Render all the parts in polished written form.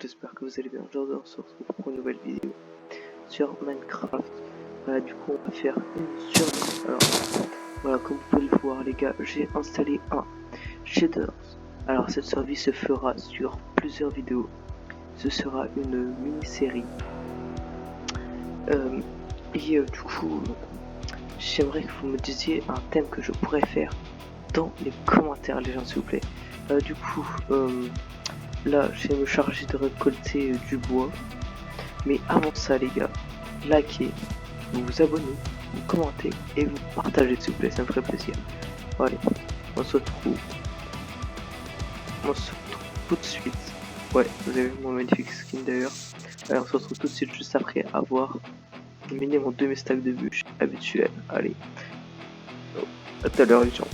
j'espère que vous allez bien. Aujourd'hui on se retrouve pour une nouvelle vidéo sur Minecraft. Voilà, du coup on va faire une survie. Alors voilà, comme vous pouvez le voir les gars, j'ai installé un shaders. Alors cette survie se fera sur plusieurs vidéos. Ce sera une mini-série. Du coup, j'aimerais que vous me disiez un thème que je pourrais faire dans les commentaires, les gens, s'il vous plaît. Là, je vais me charger de récolter du bois. Mais avant ça, les gars, likez, vous vous abonnez, vous commentez et vous partagez, s'il vous plaît, ça me ferait plaisir. Bon, allez, on se retrouve tout de suite. Ouais, vous avez vu mon magnifique skin d'ailleurs. Allez, on se retrouve tout de suite juste après avoir miné mon demi-stack de bûches habituel. Allez, à tout à l'heure les gens.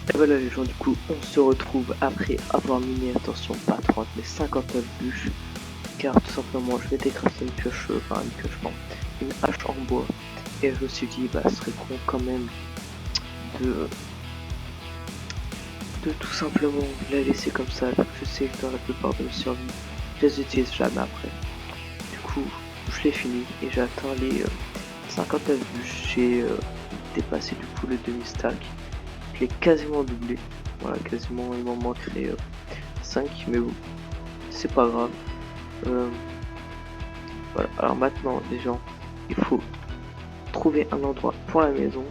Et voilà les gens, du coup, on se retrouve après avoir miné, attention, pas 30 mais 59 bûches. Car tout simplement, je m'étais crafté une pioche, une hache en bois. Et je me suis dit, bah, ce serait con quand même de tout simplement la laisser comme ça. Je sais que dans la plupart de mes survies, je les utilise jamais après. Du coup, je l'ai fini et j'ai atteint les 59 bûches. J'ai dépassé du coup le demi-stack. Je l'ai quasiment doublé. Voilà, quasiment, il m'en manquerait 5, mais bon, c'est pas grave. Voilà, alors maintenant les gens, il faut trouver un endroit pour la maison.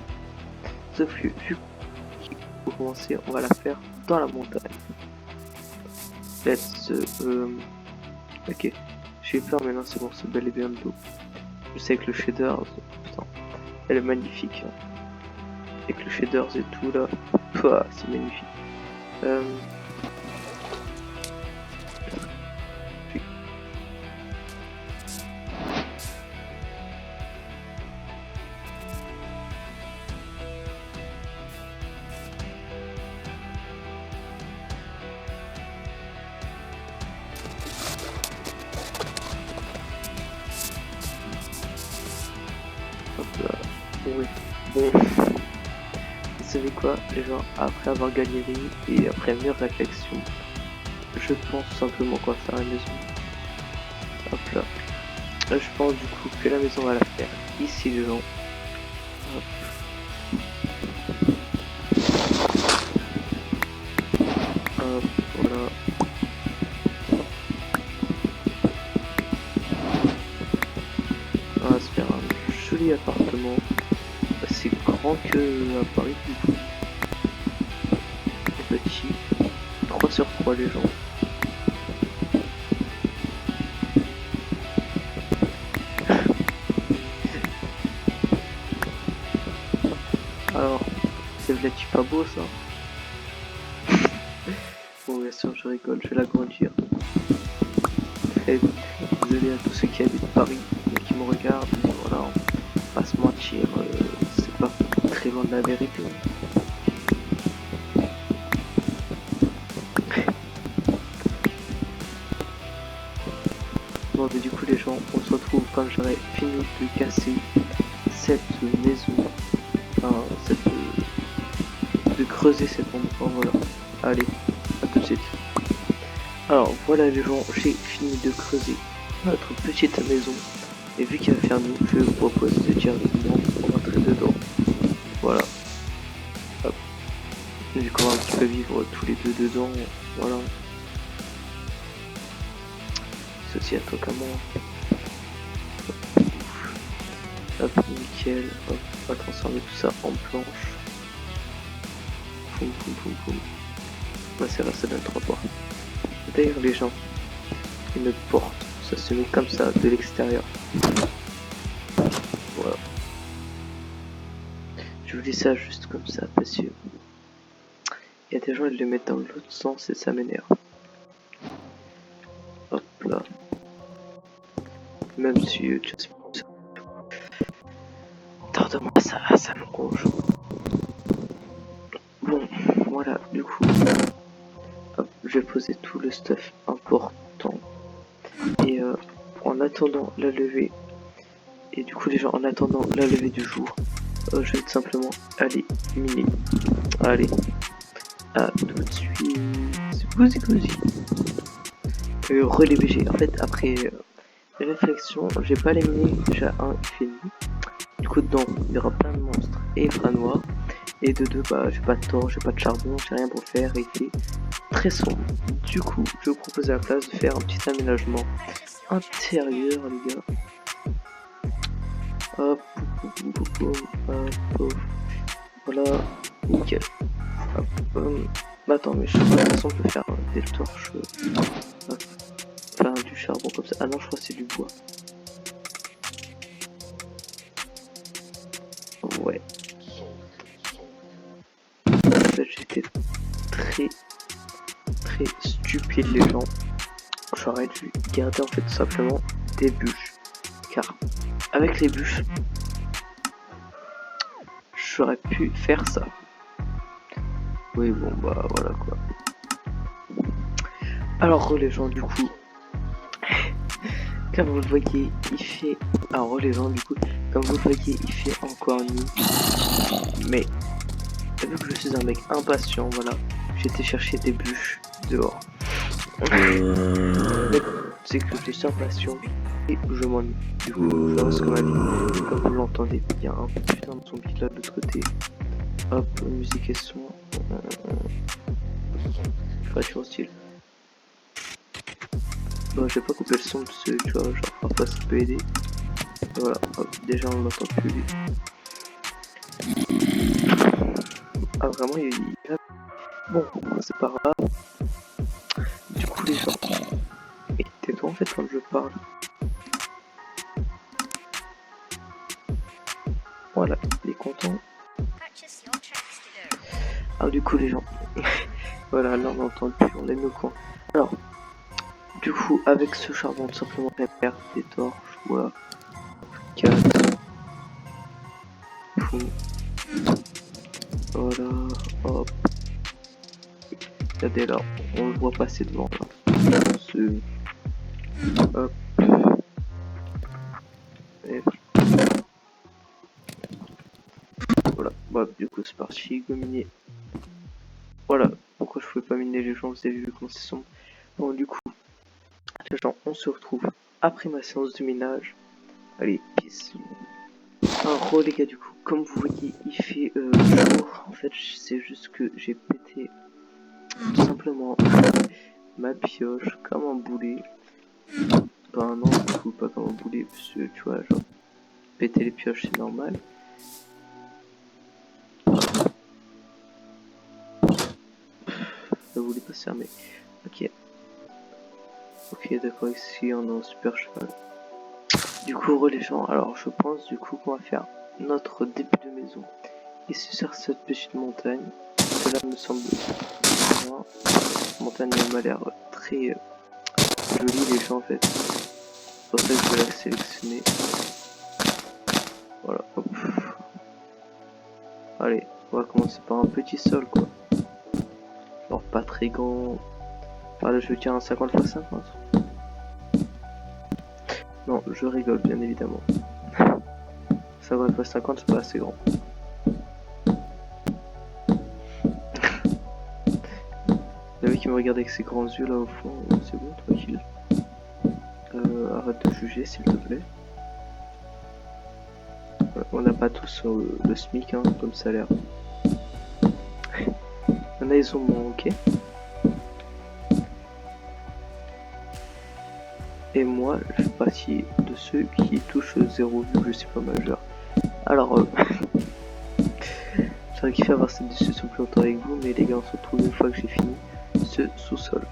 Sauf que vu pour commencer, on va la faire dans la montagne. Ok, j'ai peur mais non c'est bon, c'est bel et bien de l'eau. Je sais que le shader, putain, elle est magnifique. Hein. Avec le shaders et tout là, c'est magnifique. Hop là, oui, bon. Vous savez quoi, les gens, après avoir galéré et après mûre réflexion, je pense simplement qu'on va faire la maison. Hop là. Là, je pense du coup que la maison va la faire ici, les gens. Hop. Hop, voilà. On va se faire un joli appartement. C'est grand que à Paris du coup. Et petit. 3 sur 3 les gens. Alors, c'est Vlati pas beau ça. Bon bien sûr je rigole, je vais l'agrandir. Et désolé à tous ceux qui habitent Paris et qui me regardent, mais voilà, on va pas se mentir, c'est pas très loin de la vérité. Bon mais du coup les gens, on se retrouve quand j'aurai fini de casser cette maison, enfin de creuser cet endroit, voilà. Allez, à tout de suite. Alors voilà les gens, j'ai fini de creuser notre petite maison. Et vu qu'il va faire nuit, je vous propose de directement rentrer dedans. Voilà. Hop. Vu qu'on va un petit peu vivre tous les deux dedans, voilà. Ceci à toi qu'à moi. Hop, nickel. Hop, on va transformer tout ça en planche. Poum poum poum poum. Bah c'est là, ça donne 3 portes. D'ailleurs les gens, une porte, ça se met comme ça de l'extérieur. Voilà. Je vous dis ça juste comme ça parce que il y a des gens ils le mettent dans l'autre sens et ça m'énerve. Hop là. Même si tu sais de moi ça me ronge. Bon, voilà, du coup, hop, je vais poser tout le stuff important. Et en attendant la levée, et du coup les gens, en attendant la levée du jour, je vais tout simplement aller miner. Allez, à tout de suite. C'est cosy. relais BG. En fait, après réflexion, j'ai pas éliminé déjà un, il fait nuit. Du coup, dedans, il y aura plein de monstres et il fera noir. Et de deux, bah, j'ai pas de torche, j'ai pas de charbon, j'ai rien pour faire et il fait très sombre. Du coup, je vous propose à la place de faire un petit aménagement intérieur, les gars. Hop, hop, voilà, nickel. Hop, attends, mais je sais pas, de toute façon, on peut faire des torches. Enfin, du charbon comme ça. Ah non, je crois que c'est du bois. Ouais. En fait, j'étais très stupide, les gens. J'aurais dû garder en fait tout simplement des bûches. Car avec les bûches, j'aurais pu faire ça. Oui, bon, bah voilà quoi. Alors, les gens, du coup, comme vous le voyez, il fait. Alors, les gens, du coup, comme vous le voyez, il fait encore nuit. Mais, vu que je suis un mec impatient, voilà, j'ai été chercher des bûches dehors. C'est que je suis impatient et je m'ennuie. Du coup, je reste comme ma vie. Comme vous l'entendez, il y a un putain de zombie là de l'autre côté. Hop, musique et son. Création style. Bon, je vais pas couper le son parce que tu vois, genre parfois ça peut aider. Voilà, hop, déjà on l'entend plus vite. Ah vraiment il a... Bon, c'est pas grave. Du coup les gens. Et tais-toi en fait quand je parle. Voilà, il est content. Ah du coup les gens. Voilà, là on n'entend plus, on est nos coins. Alors, du coup avec ce charbon tout simplement on va faire des torches, voilà. 4. Voilà, hop. Regardez là, on le voit passer devant là. Hop. Et voilà, bah, du coup c'est parti, go miner. Voilà, pourquoi je pouvais pas miner les gens, vous avez vu comment c'est sombre. Bon du coup, les gens, on se retrouve après ma séance de minage. Allez, peace. Alors les gars, du coup, comme vous voyez, il fait jour. En fait, c'est juste que j'ai pété tout simplement ma pioche comme un boulet. Ben non, du coup, pas comme un boulet, parce que tu vois, genre, péter les pioches c'est normal. Ça voulait pas se fermer. Ok. Ok, d'accord, ici on a un super cheval. Du coup, les gens, alors je pense du coup qu'on va faire notre début de maison. Ici sur cette petite montagne. Cela me semble bien. Cette montagne m'a l'air très jolie les gens en fait. C'est pour ça que je vais la sélectionner. Voilà, hop. Allez, on va commencer par un petit sol quoi. Genre pas très grand. Voilà, je veux dire un 50 x 50. Non, je rigole bien évidemment. 50 x 50 c'est pas assez grand. Le mec qui me regarde avec ses grands yeux là au fond, c'est bon, tranquille. Arrête de juger s'il te plaît. On n'a pas tous le SMIC hein, comme salaire. Il y en a ils ont moins, ok. Et moi je fais partie de ceux qui touchent 0 vu que je suis pas majeur. Alors j'aurais kiffé avoir cette discussion plus longtemps avec vous, mais les gars on se retrouve une fois que j'ai fini ce sous-sol.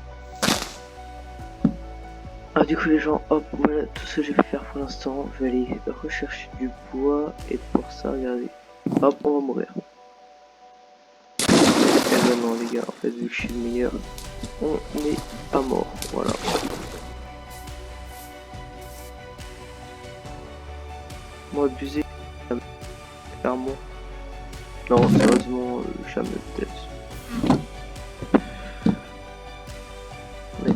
Alors du coup les gens, hop, voilà tout ce que j'ai pu faire pour l'instant. Je vais aller rechercher du bois et pour ça, regardez, hop, on va mourir. Et ben non les gars, en fait vu que je suis le meilleur, on n'est pas mort, voilà. Moi abusé, clairement. Non, sérieusement, jamais peut-être. Mais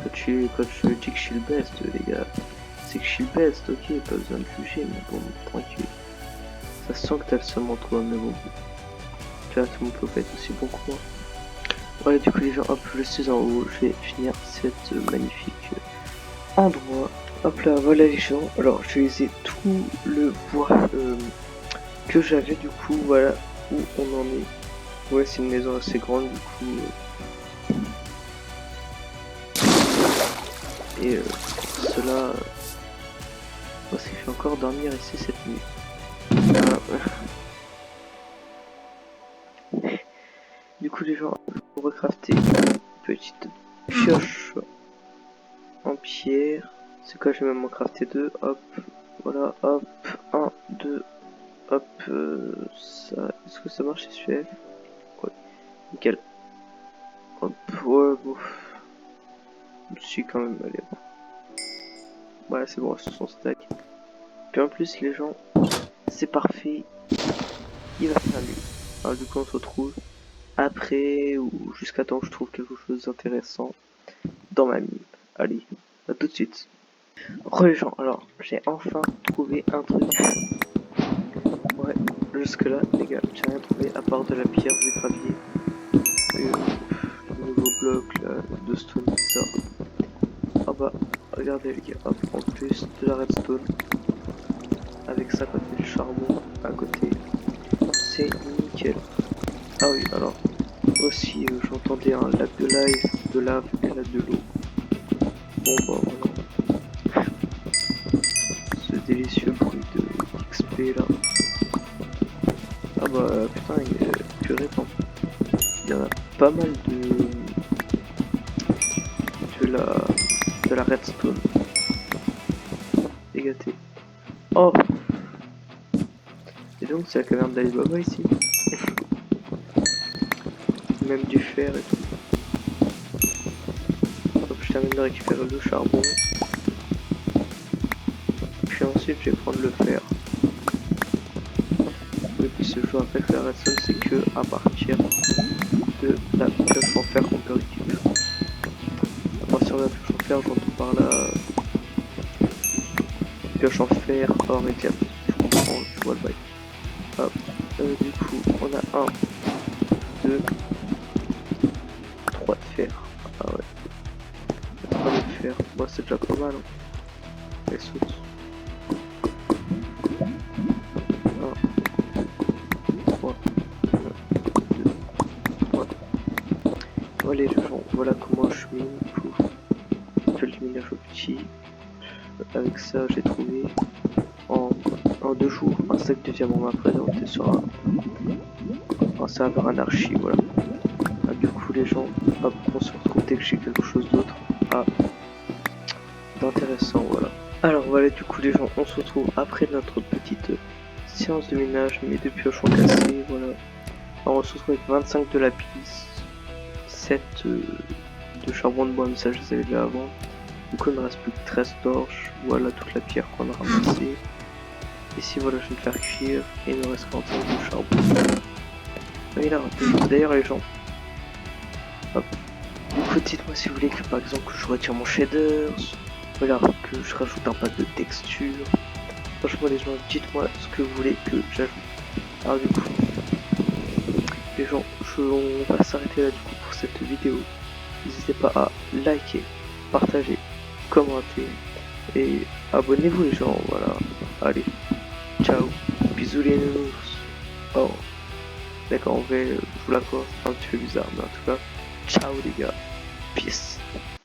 quand je dis que je suis le best, les gars, c'est que je suis le best, ok, pas besoin de juger, mais bon, tranquille. Ça sent que t'as le seum en toi, mais bon. Tu vois, tout le monde peut pas être aussi bon que moi. Voilà, du coup, les gens, hop, je suis en haut, je vais finir cette magnifique endroit. Hop là, voilà les gens. Alors, je vais utiliser tout le bois que j'avais, du coup, voilà où on en est. Ouais, c'est une maison assez grande, du coup. Et pour cela, parce qu'il fait encore dormir ici cette nuit. Du coup, les gens, on va crafter une petite pioche en pierre. C'est quoi, je vais même en crafter deux. Hop, voilà, hop, 1, 2, hop, ça. Est-ce que ça marche SUF? Ouais, nickel. Hop, ouais, bon. Si, quand même, allez. Voilà, c'est bon, ce sont stack. Puis en plus, les gens, c'est parfait. Il va faire nuit. Alors, du coup, on se retrouve après ou jusqu'à temps que je trouve quelque chose d'intéressant dans ma mine. Allez, à tout de suite. Les gens, alors j'ai enfin trouvé un truc. Ouais, jusque là les gars, j'ai rien trouvé à part de la pierre, du gravier. Le nouveau bloc là, de stone qui sort. Ah bah, regardez les gars, hop, en plus de la redstone. Avec ça côté le charbon à côté. C'est nickel. Ah oui, alors aussi j'entendais un lac de lave et là de l'eau. Bon bah voilà. Ce délicieux bruit de XP là. Ah bah putain, purée, il y en a pas mal de la redstone. Et gâté. Oh! Et donc c'est la caverne d'Alibaba ici. Même du fer et tout. Hop, je termine de récupérer le charbon. Puis ensuite je vais prendre le fer. Et puis ce jeu avec la redstone, c'est que à partir de la pioche en fer qu'on peut récupérer. À partir de la pioche en fer, j'entends par là pioche en fer, or et diamant. Je comprends, je vois le bail. Hop. Du coup, on a 1, 2, 3 de fer. Ah ouais. 3 de fer. Moi, c'est déjà pas mal. Hein. Elle saute. 1, 3, 2, 3. Voilà les gens, voilà comment je mine. Je fais le minage au petit. Avec ça, j'ai trouvé en 2 jours un sac de diamants m'a présenté sur un serveur anarchie, voilà. Ah, du coup les gens, hop, on se retrouve dès que j'ai quelque chose d'autre d'intéressant, voilà. Alors voilà, du coup les gens, on se retrouve après notre petite séance de minage, mes 2 pioches ont cassé, voilà. Alors on se retrouve avec 25 de lapis, 7 de charbon de bois, mais ça je les avais déjà avant. Du coup il me reste plus que 13 torches, voilà toute la pierre qu'on a ramassée. Ici voilà, je vais me faire cuire et il me reste 45 de charbon. Et là, d'ailleurs les gens, hop. Du coup, dites-moi si vous voulez que par exemple que je retire mon shaders, voilà, que je rajoute un pack de texture. Franchement les gens, dites-moi ce que vous voulez que j'ajoute. Alors du coup, les gens, on va s'arrêter là du coup pour cette vidéo. N'hésitez pas à liker, partager, commenter et abonnez-vous les gens, voilà. Allez, ciao, bisous les nounous. Oh, d'accord, en vrai, je vous l'accorde, c'est un petit peu bizarre, mais en tout cas, ciao les gars, peace.